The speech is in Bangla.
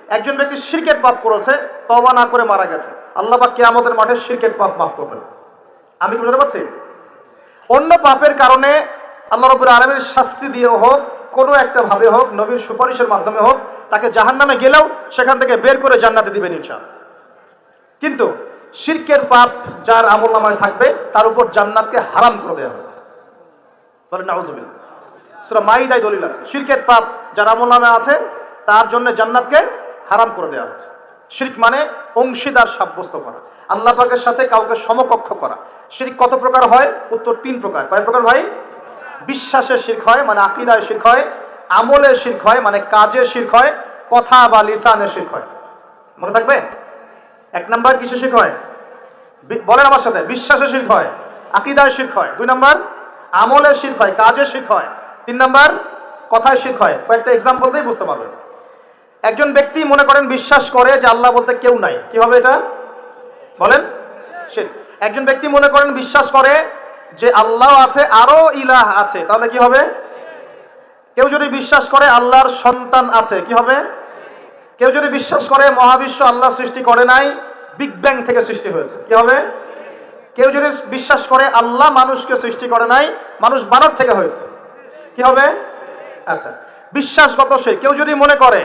একজন ব্যক্তি শিরকের পাপ করেছে, তওবা না করে মারা গেছে, আল্লাহ পাক কিয়ামতের মাঠে শিরকের পাপ মাফ করবেন। আমি কি বুঝতে পারছি? অন্য পাপের কারণে আল্লাহ রাব্বুল আলামিন শাস্তি দিয়ে হোক, কোনো একটা ভাবে হোক, নবীর সুপারিশের মাধ্যমে হোক, তাকে জাহান্নামে গেলেও সেখান থেকে বের করে জান্নাতে দিবেন ইনশাআল্লাহ। কিন্তু শিরকের পাপ যার আমলনামায় থাকবে তার উপর জান্নাতকে হারাম করে দেওয়া হয়েছে। বলেন নাউজুবিল্লাহ। সূরা মাইদায় দলিল আছে, শিরকের পাপ যার আমলনামায় আছে তার জন্য জান্নাতকে হারাম করে দেওয়া হয়েছে। শিরক মানে অংশীদার সাব্যস্ত করা, আল্লাহ পাকের সাথে কাউকে সমকক্ষ করা। শিরক কত প্রকার হয়? উত্তর 3 প্রকার। কয় প্রকার ভাই? বিশ্বাসের শিরক হয়, মানে আকীদায় শিরক হয়, আমলের শিরক হয়, মানে কাজে শিরক হয়, কথা বা লিসানের শিরক হয়। মনে থাকবে? 1 নাম্বার কিসে শিরক হয়? বলেন আমার সাথে। বিশ্বাসের শিরক হয়, আকীদায় শিরক হয়। 2 নাম্বার আমলের শিরক হয়, কাজে শিরক হয়। 3 নাম্বার কথায় শিরক হয়। কয়েকটা এক্সাম্পল দিয়ে বুঝতে পারবেন। একজন ব্যক্তি মনে করেন বিশ্বাস করে যে আল্লাহ বলতে কেউ নাই, কি হবে এটা? বলেন শিরক। একজন ব্যক্তি মনে করেন বিশ্বাস করে যে আল্লাহ আছে, আরো ইলাহ আছে, তাহলে কি হবে? কেউ যদি বিশ্বাস করে আল্লাহর সন্তান আছে, কি হবে? কেউ যদি বিশ্বাস করে মহাবিশ্ব আল্লাহ সৃষ্টি করে নাই, বিগ ব্যাং থেকে সৃষ্টি হয়েছে, কি হবে? কেউ যদি বিশ্বাস করে আল্লাহ মানুষকে সৃষ্টি করে নাই, মানুষ বানর থেকে হয়েছে, কি হবে? আচ্ছা, বিশ্বাসগত শিরক। কেউ যদি মনে করে